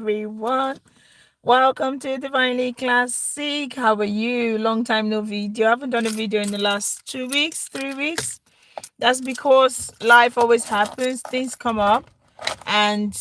everyone. Welcome to Divinely Classic. How are you? Long time no video. I haven't done a video in the last 2 weeks, 3 weeks. That's because life always happens, things come up, and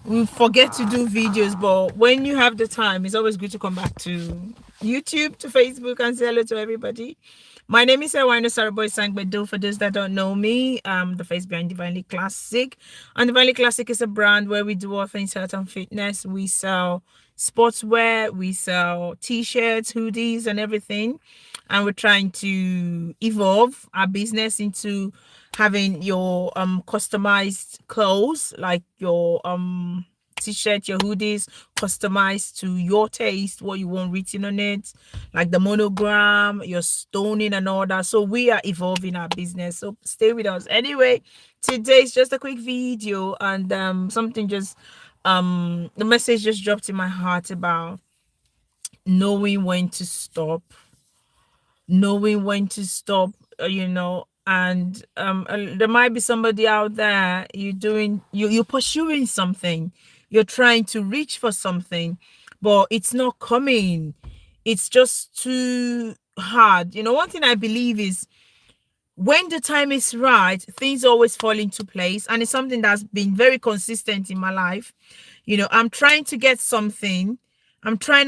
we forget to do videos. But when you have the time, it's always good to come back to YouTube, to Facebook, and say hello to everybody. My name is Ewino Saraboy Sangbedo. For those that don't know me, I'm the face behind Divinely Classic. And Divinely Classic is a brand where we do all things health and fitness. We sell sportswear, we sell t-shirts, hoodies, and everything. And we're trying to evolve our business into having your customized clothes, like your t-shirt, your hoodies, customized to your taste, what you want written on it, like the monogram, your stoning and all that. So we are evolving our business, so stay with us. Anyway, today's just a quick video, and something just the message just dropped in my heart about knowing when to stop, and there might be somebody out there, you're pursuing something, you're trying to reach for something, but it's not coming, it's just too hard. One thing I believe is when the time is right, things always fall into place, and it's something that's been very consistent in my life. I'm trying to get something. I'm trying.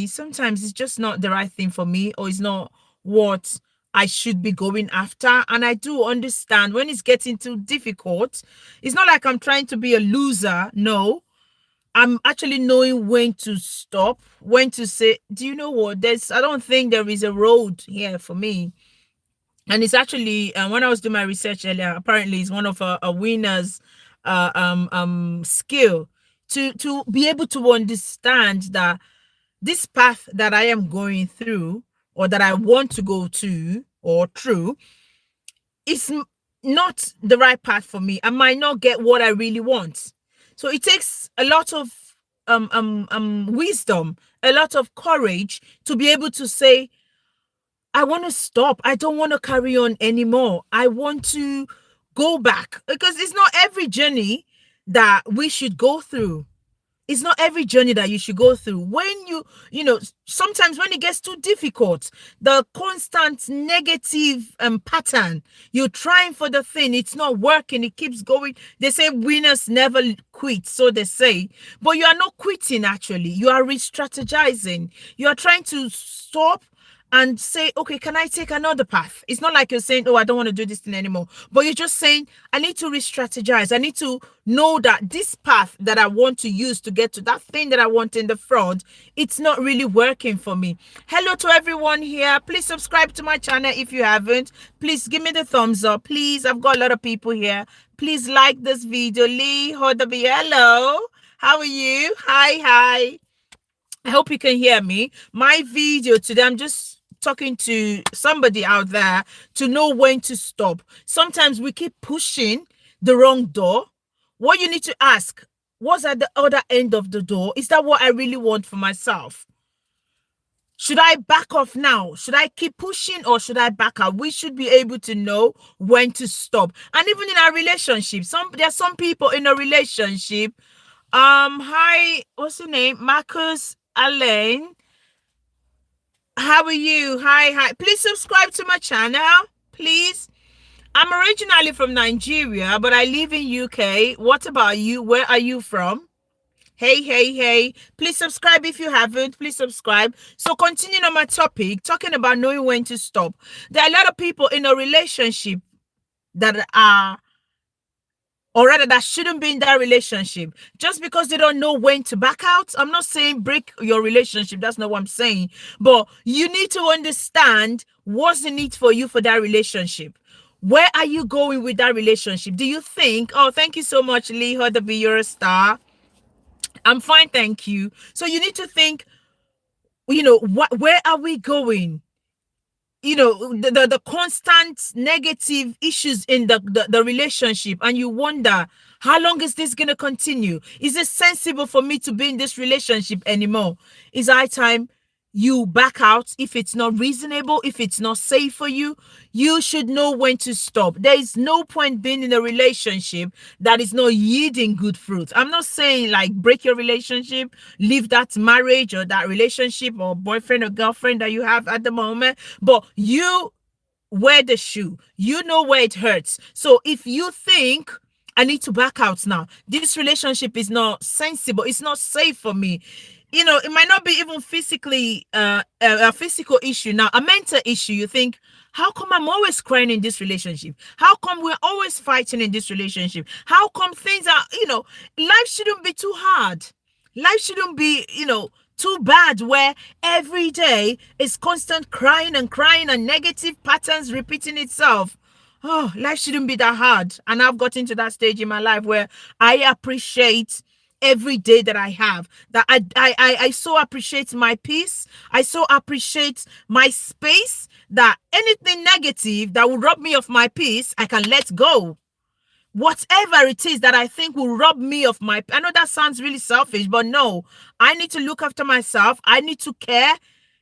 Sometimes it's just not the right thing for me, or it's not what I should be going after. And I do understand when it's getting too difficult. It's not like I'm trying to be a loser. No, I'm actually knowing when to stop, when to say, do you know what? I don't think there is a road here for me. And it's actually, when I was doing my research earlier, apparently it's one of a winner's skill to be able to understand that this path that I am going through, or that I want to go to or through, is not the right path for me. I might not get what I really want. So it takes a lot of wisdom, a lot of courage to be able to say, I want to stop. I don't want to carry on anymore. I want to go back, because it's not every journey that we should go through. It's not every journey that you should go through. When sometimes when it gets too difficult, the constant negative pattern, you're trying for the thing, it's not working, it keeps going. They say winners never quit, so they say, but you are not quitting. Actually, you are re-strategizing. You are trying to stop and say, okay, can I take another path? It's not like you're saying, oh, I don't want to do this thing anymore, but you're just saying, I need to re-strategize. I need to know that this path that I want to use to get to that thing that I want in the front, it's not really working for me. Hello to everyone here. Please subscribe to my channel if you haven't. Please give me the thumbs up. Please, I've got a lot of people here. Please like this video. Lee Hodabi, hello. How are you? Hi. I hope you can hear me. My video today, I'm just talking to somebody out there to know when to stop. Sometimes we keep pushing the wrong door. What you need to ask, what's at the other end of the door? Is that what I really want for myself? Should I back off now? Should I keep pushing, or should I back up? We should be able to know when to stop. And even in our relationship, there are some people in a relationship. Hi, what's your name? Marcus Alain. How are you? Hi. Please subscribe to my channel, please. I'm originally from Nigeria, but I live in UK. What about you? Where are you from? Hey. Please subscribe if you haven't. Please subscribe. So continuing on my topic, talking about knowing when to stop. There are a lot of people in a relationship that are, or rather that shouldn't be in that relationship, just because they don't know when to back out. I'm not saying break your relationship. That's not what I'm saying. But you need to understand what's the need for you for that relationship. Where are you going with that relationship? Do you think, oh, thank you so much, Lee Hodabi, you're a star. I'm fine, thank you. So you need to think, where are we going? The constant negative issues in the relationship, and you wonder, how long is this going to continue? Is it sensible for me to be in this relationship anymore? Is high time you back out if it's not reasonable, if it's not safe for you. You should know when to stop. There is no point being in a relationship that is not yielding good fruit. I'm not saying like break your relationship, leave that marriage or that relationship or boyfriend or girlfriend that you have at the moment, but you wear the shoe. You know where it hurts. So if you think I need to back out now, this relationship is not sensible, it's not safe for me. It might not be even physically a physical issue now, a mental issue. You think, how come I'm always crying in this relationship? How come we're always fighting in this relationship? How come things are, life shouldn't be too hard. Life shouldn't be, too bad where every day is constant crying and negative patterns repeating itself. Oh, life shouldn't be that hard. And I've gotten to that stage in my life where I appreciate every day that I have. That I so appreciate my peace. I so appreciate my space that anything negative that will rob me of my peace, I can let go. Whatever it is that I think will rob me of my, I know that sounds really selfish, but no, I need to look after myself. I need to care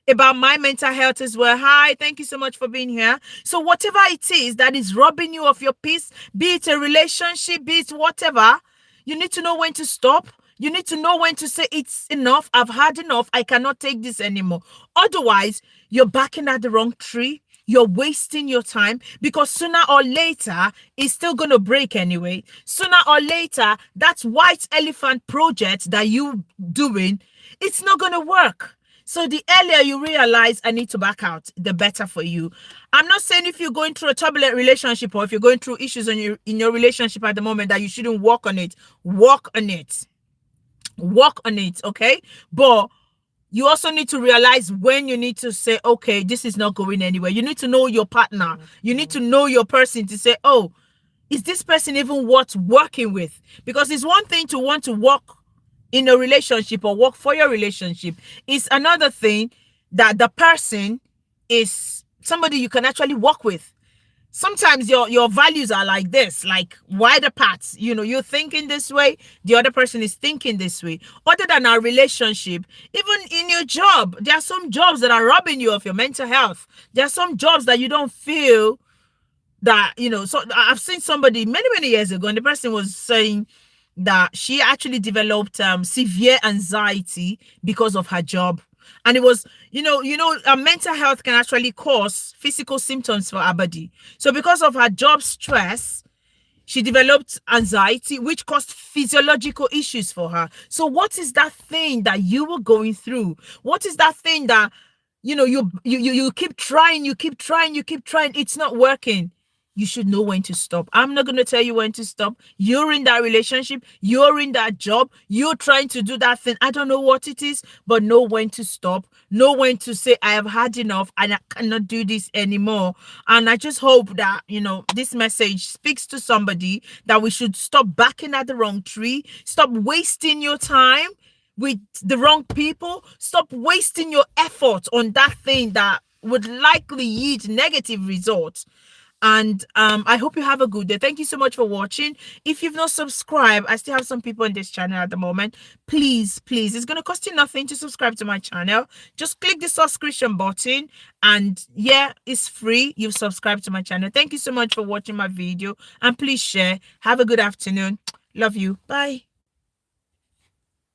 about my mental health as well. Hi, thank you so much for being here. So whatever it is that is robbing you of your peace, be it a relationship, be it whatever, you need to know when to stop. You need to know when to say it's enough. I've had enough. I cannot take this anymore. Otherwise, you're backing at the wrong tree. You're wasting your time, because sooner or later, it's still going to break anyway. Sooner or later, that white elephant project that you doing, it's not going to work. So the earlier you realize I need to back out, the better for you. I'm not saying if you're going through a turbulent relationship or if you're going through issues in your relationship at the moment that you shouldn't work on it. Work on it. Work on it, okay? But you also need to realize when you need to say, okay, this is not going anywhere. You need to know your partner. You need to know your person to say, oh, is this person even worth working with? Because it's one thing to want to work in a relationship or work for your relationship. It's another thing that the person is somebody you can actually work with. Sometimes your values are like this, like wider paths. You're thinking this way, the other person is thinking this way. Other than our relationship, even in your job, there are some jobs that are robbing you of your mental health. There are some jobs that you don't feel that, so I've seen somebody many years ago, and the person was saying that she actually developed severe anxiety because of her job. And it was, mental health can actually cause physical symptoms for her body. So because of her job stress, she developed anxiety, which caused physiological issues for her. So what is that thing that you were going through? What is that thing that, you keep trying, it's not working? You should know when to stop. I'm not going to tell you when to stop. You're in that relationship. You're in that job. You're trying to do that thing. I don't know what it is, but know when to stop. Know when to say, I have had enough and I cannot do this anymore. And I just hope that, this message speaks to somebody that we should stop backing at the wrong tree. Stop wasting your time with the wrong people. Stop wasting your effort on that thing that would likely yield negative results. And I hope you have a good day. Thank you so much for watching. If you've not subscribed, I still have some people on this channel at the moment. Please, it's going to cost you nothing to subscribe to my channel. Just click the subscription button and yeah, it's free. You've subscribed to my channel. Thank you so much for watching my video, and please share. Have a good afternoon. Love you. Bye.